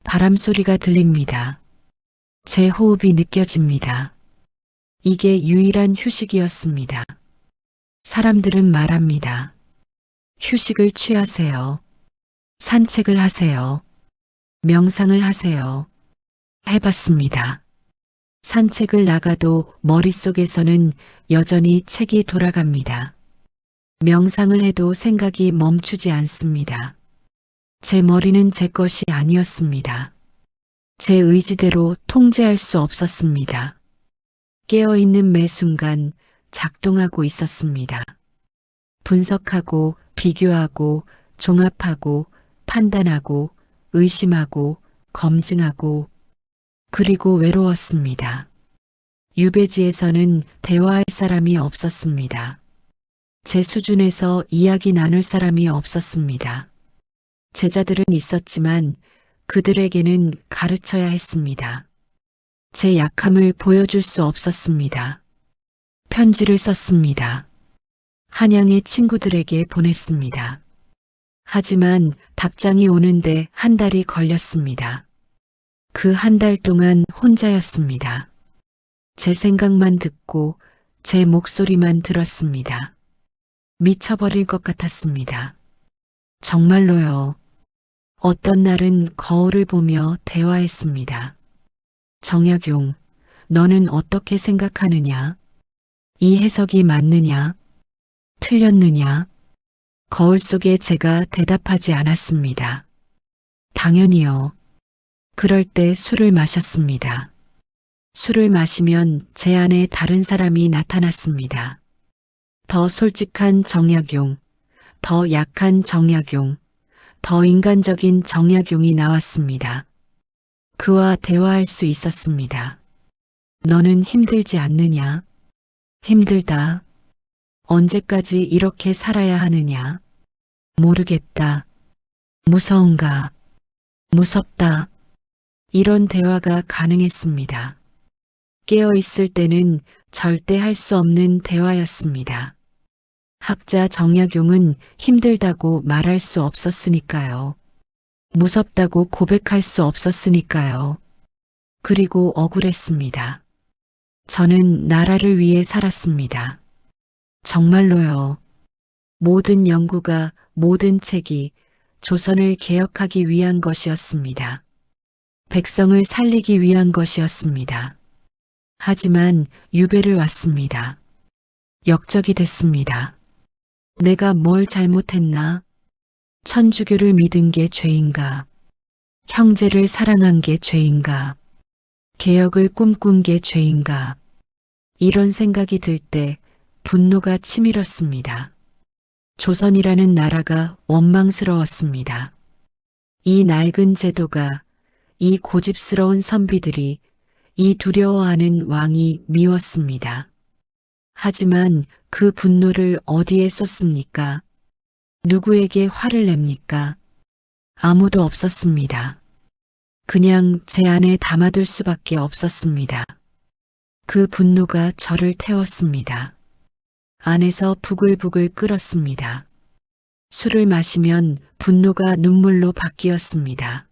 바람 소리가 들립니다. 제 호흡이 느껴집니다. 이게 유일한 휴식이었습니다. 사람들은 말합니다. 휴식을 취하세요. 산책을 하세요. 명상을 하세요. 해봤습니다. 산책을 나가도 머릿속에서는 여전히 책이 돌아갑니다. 명상을 해도 생각이 멈추지 않습니다. 제 머리는 제 것이 아니었습니다. 제 의지대로 통제할 수 없었습니다. 깨어있는 매 순간 작동하고 있었습니다. 분석하고 비교하고 종합하고 판단하고 의심하고 검증하고 그리고 외로웠습니다. 유배지에서는 대화할 사람이 없었습니다. 제 수준에서 이야기 나눌 사람이 없었습니다. 제자들은 있었지만 그들에게는 가르쳐야 했습니다. 제 약함을 보여줄 수 없었습니다. 편지를 썼습니다. 한양의 친구들에게 보냈습니다. 하지만 답장이 오는데 한 달이 걸렸습니다. 그 한 달 동안 혼자였습니다. 제 생각만 듣고 제 목소리만 들었습니다. 미쳐버릴 것 같았습니다. 정말로요. 어떤 날은 거울을 보며 대화했습니다. 정약용, 너는 어떻게 생각하느냐? 이 해석이 맞느냐? 틀렸느냐? 거울 속에 제가 대답하지 않았습니다. 당연히요. 그럴 때 술을 마셨습니다. 술을 마시면 제 안에 다른 사람이 나타났습니다. 더 솔직한 정약용, 더 약한 정약용, 더 인간적인 정약용이 나왔습니다. 그와 대화할 수 있었습니다. 너는 힘들지 않느냐? 힘들다. 언제까지 이렇게 살아야 하느냐? 모르겠다. 무서운가? 무섭다. 이런 대화가 가능했습니다. 깨어 있을 때는 절대 할 수 없는 대화였습니다. 학자 정약용은 힘들다고 말할 수 없었으니까요. 무섭다고 고백할 수 없었으니까요. 그리고 억울했습니다. 저는 나라를 위해 살았습니다. 정말로요. 모든 연구가, 모든 책이 조선을 개혁하기 위한 것이었습니다. 백성을 살리기 위한 것이었습니다. 하지만 유배를 왔습니다. 역적이 됐습니다. 내가 뭘 잘못했나? 천주교를 믿은 게 죄인가? 형제를 사랑한 게 죄인가? 개혁을 꿈꾼 게 죄인가? 이런 생각이 들 때 분노가 치밀었습니다. 조선이라는 나라가 원망스러웠습니다. 이 낡은 제도가, 이 고집스러운 선비들이, 이 두려워하는 왕이 미웠습니다. 하지만 그 분노를 어디에 쏟습니까? 누구에게 화를 냅니까? 아무도 없었습니다. 그냥 제 안에 담아둘 수밖에 없었습니다. 그 분노가 저를 태웠습니다. 안에서 부글부글 끓었습니다. 술을 마시면 분노가 눈물로 바뀌었습니다.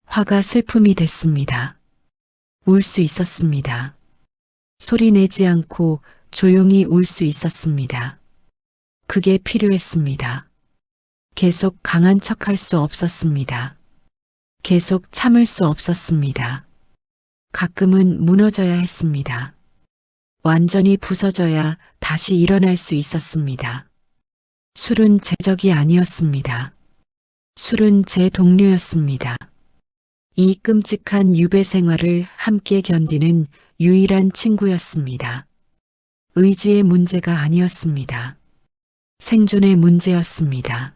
화가 슬픔이 됐습니다. 울 수 있었습니다. 소리 내지 않고 조용히 울 수 있었습니다. 그게 필요했습니다. 계속 강한 척할 수 없었습니다. 계속 참을 수 없었습니다. 가끔은 무너져야 했습니다. 완전히 부서져야 다시 일어날 수 있었습니다. 술은 제 적이 아니었습니다. 술은 제 동료였습니다. 이 끔찍한 유배 생활을 함께 견디는 유일한 친구였습니다. 의지의 문제가 아니었습니다. 생존의 문제였습니다.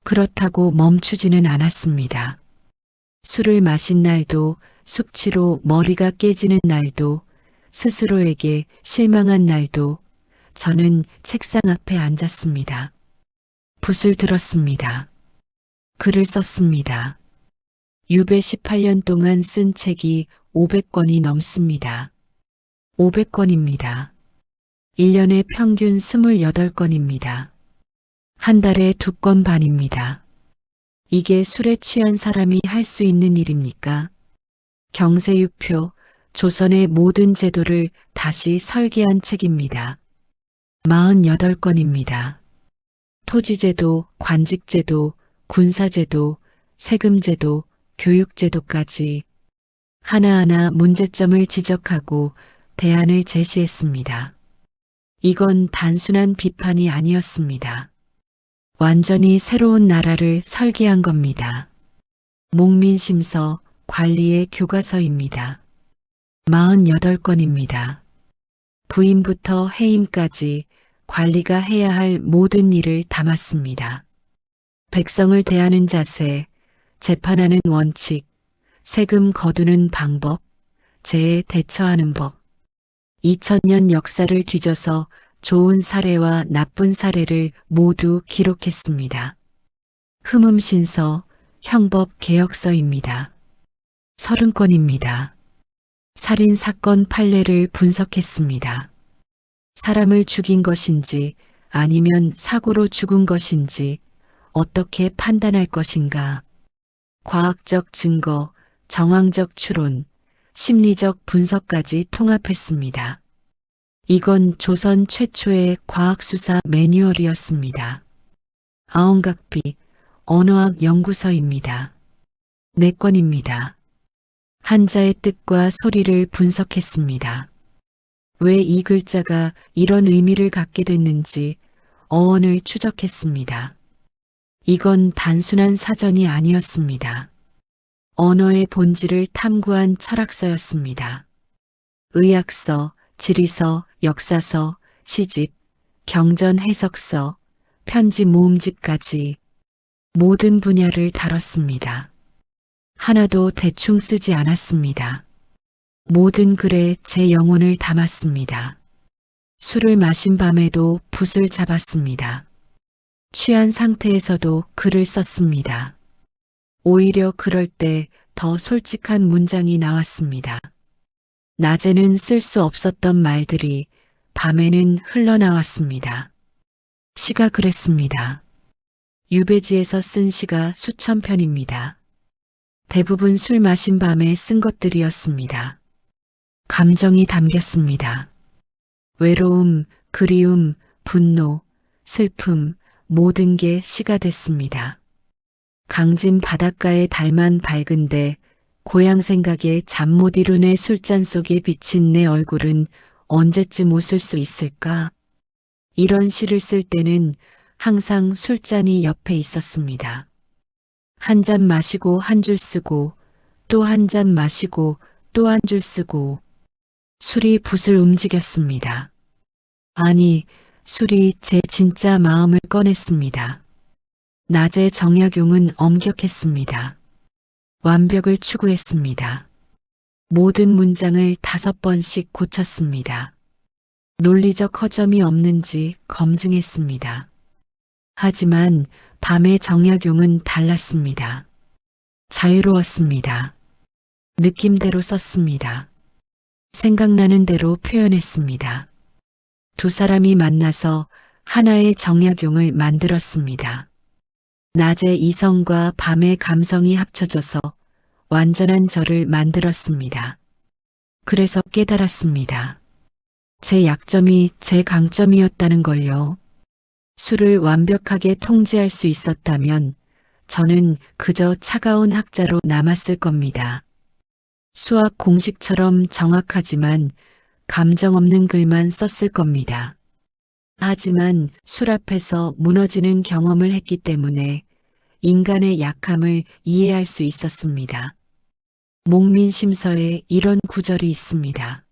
그렇다고 멈추지는 않았습니다. 술을 마신 날도, 숙취로 머리가 깨지는 날도, 스스로에게 실망한 날도 저는 책상 앞에 앉았습니다. 붓을 들었습니다. 글을 썼습니다. 유배 18년 동안 쓴 책이 500권이 넘습니다. 500권입니다. 1년에 평균 28권입니다. 한 달에 2권 반입니다. 이게 술에 취한 사람이 할 수 있는 일입니까? 경세유표, 조선의 모든 제도를 다시 설계한 책입니다. 48권입니다. 토지제도, 관직제도, 군사제도, 세금제도, 교육제도까지 하나하나 문제점을 지적하고 대안을 제시했습니다. 이건 단순한 비판이 아니었습니다. 완전히 새로운 나라를 설계한 겁니다. 목민심서, 관리의 교과서입니다. 48권입니다. 부임부터 해임까지 관리가 해야 할 모든 일을 담았습니다. 백성을 대하는 자세, 재판하는 원칙, 세금 거두는 방법, 재해 대처하는 법, 2000년 역사를 뒤져서 좋은 사례와 나쁜 사례를 모두 기록했습니다. 흠음신서, 형법개혁서입니다. 30권입니다. 살인사건 판례를 분석했습니다. 사람을 죽인 것인지 아니면 사고로 죽은 것인지 어떻게 판단할 것인가. 과학적 증거, 정황적 추론, 심리적 분석까지 통합했습니다. 이건 조선 최초의 과학수사 매뉴얼이었습니다. 아웅각비 언어학 연구서입니다. 4권입니다. 한자의 뜻과 소리를 분석했습니다. 왜 이 글자가 이런 의미를 갖게 됐는지 어원을 추적했습니다. 이건 단순한 사전이 아니었습니다. 언어의 본질을 탐구한 철학서였습니다. 의학서, 지리서, 역사서, 시집, 경전 해석서, 편지 모음집까지 모든 분야를 다뤘습니다. 하나도 대충 쓰지 않았습니다. 모든 글에 제 영혼을 담았습니다. 술을 마신 밤에도 붓을 잡았습니다. 취한 상태에서도 글을 썼습니다. 오히려 그럴 때 더 솔직한 문장이 나왔습니다. 낮에는 쓸 수 없었던 말들이 밤에는 흘러나왔습니다. 시가 그랬습니다. 유배지에서 쓴 시가 수천 편입니다. 대부분 술 마신 밤에 쓴 것들이었습니다. 감정이 담겼습니다. 외로움, 그리움, 분노, 슬픔, 모든 게 시가 됐습니다. 강진 바닷가의 달만 밝은데 고향 생각에 잠 못 이룬 애 술잔 속에 비친 내 얼굴은 언제쯤 웃을 수 있을까? 이런 시를 쓸 때는 항상 술잔이 옆에 있었습니다. 한 잔 마시고 한 줄 쓰고 또 한 잔 마시고 또 한 줄 쓰고 술이 붓을 움직였습니다. 아니, 술이 제 진짜 마음을 꺼냈습니다. 낮의 정약용은 엄격했습니다. 완벽을 추구했습니다. 모든 문장을 5번씩 고쳤습니다. 논리적 허점이 없는지 검증했습니다. 하지만 밤의 정약용은 달랐습니다. 자유로웠습니다. 느낌대로 썼습니다. 생각나는 대로 표현했습니다. 두 사람이 만나서 하나의 정약용을 만들었습니다. 낮의 이성과 밤의 감성이 합쳐져서 완전한 저를 만들었습니다. 그래서 깨달았습니다. 제 약점이 제 강점이었다는 걸요. 술을 완벽하게 통제할 수 있었다면 저는 그저 차가운 학자로 남았을 겁니다. 수학 공식처럼 정확하지만 감정 없는 글만 썼을 겁니다. 하지만 술 앞에서 무너지는 경험을 했기 때문에 인간의 약함을 이해할 수 있었습니다. 목민심서에 이런 구절이 있습니다.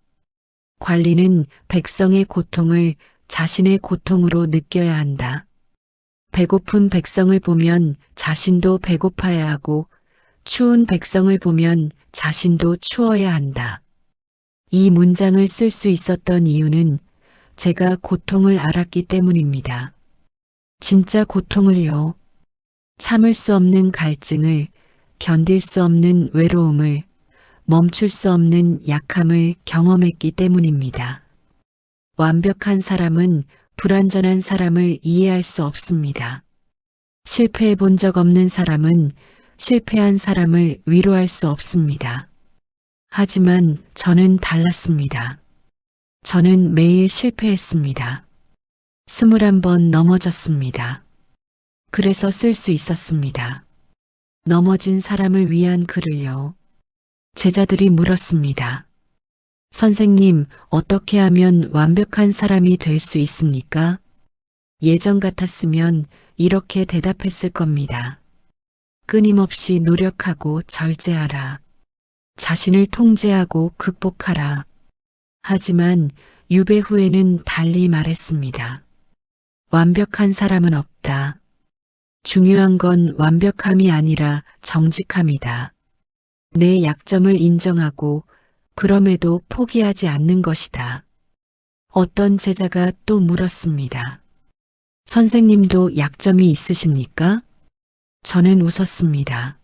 관리는 백성의 고통을 자신의 고통으로 느껴야 한다. 배고픈 백성을 보면 자신도 배고파야 하고 추운 백성을 보면 자신도 추워야 한다. 이 문장을 쓸 수 있었던 이유는 제가 고통을 알았기 때문입니다. 진짜 고통을요. 참을 수 없는 갈증을, 견딜 수 없는 외로움을, 멈출 수 없는 약함을 경험했기 때문입니다. 완벽한 사람은 불완전한 사람을 이해할 수 없습니다. 실패해 본 적 없는 사람은 실패한 사람을 위로할 수 없습니다. 하지만 저는 달랐습니다. 저는 매일 실패했습니다. 21번 넘어졌습니다. 그래서 쓸 수 있었습니다. 넘어진 사람을 위한 글을요. 제자들이 물었습니다. 선생님, 어떻게 하면 완벽한 사람이 될 수 있습니까? 예전 같았으면 이렇게 대답했을 겁니다. 끊임없이 노력하고 절제하라. 자신을 통제하고 극복하라. 하지만 유배 후에는 달리 말했습니다. 완벽한 사람은 없다. 중요한 건 완벽함이 아니라 정직함이다. 내 약점을 인정하고 그럼에도 포기하지 않는 것이다. 어떤 제자가 또 물었습니다. 선생님도 약점이 있으십니까? 저는 웃었습니다.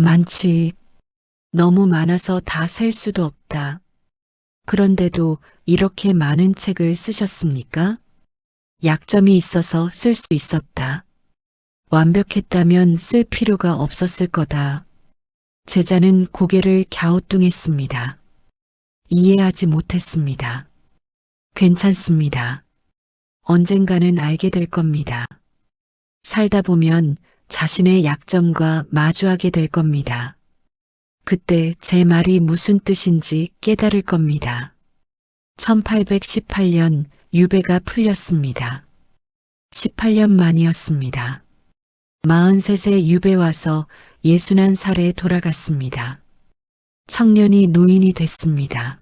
많지. 너무 많아서 다 셀 수도 없다. 그런데도 이렇게 많은 책을 쓰셨습니까? 약점이 있어서 쓸 수 있었다. 완벽했다면 쓸 필요가 없었을 거다. 제자는 고개를 갸우뚱했습니다. 이해하지 못했습니다. 괜찮습니다. 언젠가는 알게 될 겁니다. 살다 보면 자신의 약점과 마주하게 될 겁니다. 그때 제 말이 무슨 뜻인지 깨달을 겁니다. 1818년 유배가 풀렸습니다. 18년 만이었습니다. 43세 유배 와서 61살에 돌아갔습니다. 청년이 노인이 됐습니다.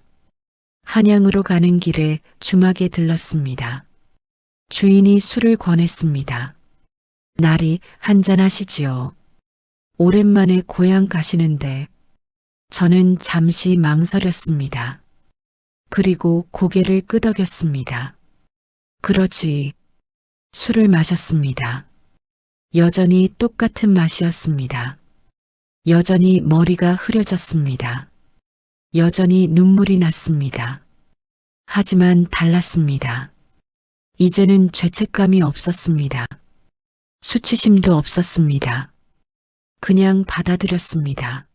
한양으로 가는 길에 주막에 들렀습니다. 주인이 술을 권했습니다. 나리 한잔하시지요. 오랜만에 고향 가시는데 저는 잠시 망설였습니다. 그리고 고개를 끄덕였습니다. 그러지 술을 마셨습니다. 여전히 똑같은 맛이었습니다. 여전히 머리가 흐려졌습니다. 여전히 눈물이 났습니다. 하지만 달랐습니다. 이제는 죄책감이 없었습니다. 수치심도 없었습니다. 그냥 받아들였습니다.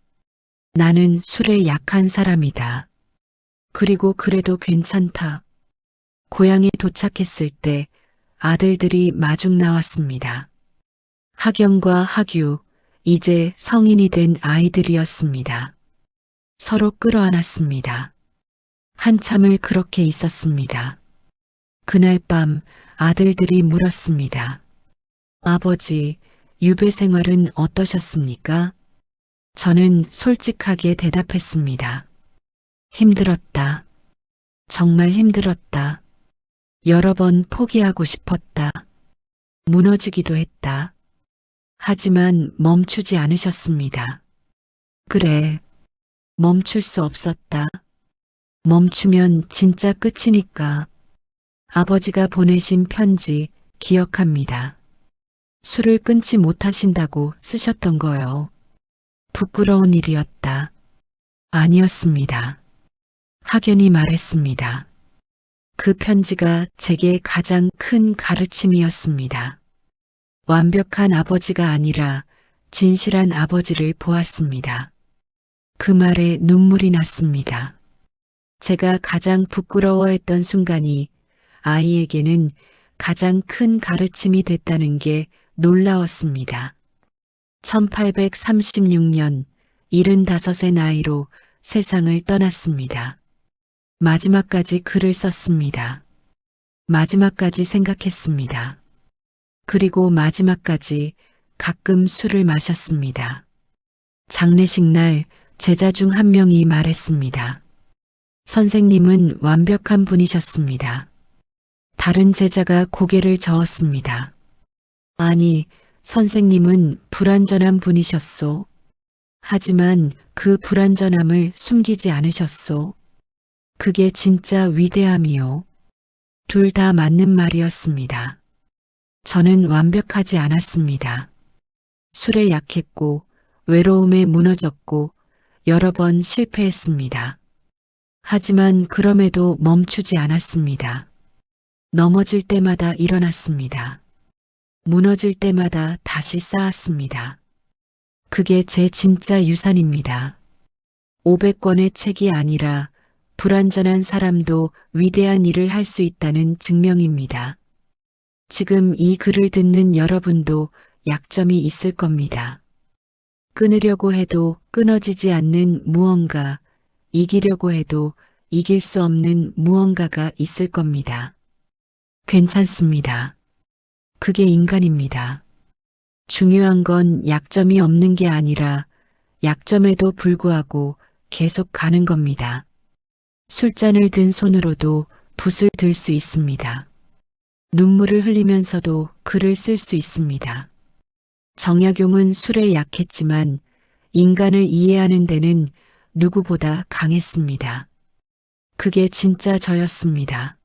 나는 술에 약한 사람이다. 그리고 그래도 괜찮다. 고향에 도착했을 때 아들들이 마중 나왔습니다. 학영과 학유, 이제 성인이 된 아이들이었습니다. 서로 끌어안았습니다. 한참을 그렇게 있었습니다. 그날 밤 아들들이 물었습니다. 아버지, 유배 생활은 어떠셨습니까? 저는 솔직하게 대답했습니다. 힘들었다. 정말 힘들었다. 여러 번 포기하고 싶었다. 무너지기도 했다. 하지만 멈추지 않으셨습니다. 그래, 멈출 수 없었다. 멈추면 진짜 끝이니까. 아버지가 보내신 편지 기억합니다. 술을 끊지 못하신다고 쓰셨던 거요. 부끄러운 일이었다. 아니었습니다. 학연이 말했습니다. 그 편지가 제게 가장 큰 가르침이었습니다. 완벽한 아버지가 아니라 진실한 아버지를 보았습니다. 그 말에 눈물이 났습니다. 제가 가장 부끄러워했던 순간이 아이에게는 가장 큰 가르침이 됐다는 게 놀라웠습니다. 1836년 75의 나이로 세상을 떠났습니다. 마지막까지 글을 썼습니다. 마지막까지 생각했습니다. 그리고 마지막까지 가끔 술을 마셨습니다. 장례식 날 제자 중 한 명이 말했습니다. 선생님은 완벽한 분이셨습니다. 다른 제자가 고개를 저었습니다. 아니, 선생님은 불완전한 분이셨소. 하지만 그 불완전함을 숨기지 않으셨소. 그게 진짜 위대함이요. 둘 다 맞는 말이었습니다. 저는 완벽하지 않았습니다. 술에 약했고 외로움에 무너졌고 여러 번 실패했습니다. 하지만 그럼에도 멈추지 않았습니다. 넘어질 때마다 일어났습니다. 무너질 때마다 다시 쌓았습니다. 그게 제 진짜 유산입니다. 500권의 책이 아니라 불완전한 사람도 위대한 일을 할 수 있다는 증명입니다. 지금 이 글을 듣는 여러분도 약점이 있을 겁니다. 끊으려고 해도 끊어지지 않는 무언가, 이기려고 해도 이길 수 없는 무언가가 있을 겁니다. 괜찮습니다. 그게 인간입니다. 중요한 건 약점이 없는 게 아니라 약점에도 불구하고 계속 가는 겁니다. 술잔을 든 손으로도 붓을 들 수 있습니다. 눈물을 흘리면서도 글을 쓸 수 있습니다. 정약용은 술에 약했지만 인간을 이해하는 데는 누구보다 강했습니다. 그게 진짜 저였습니다.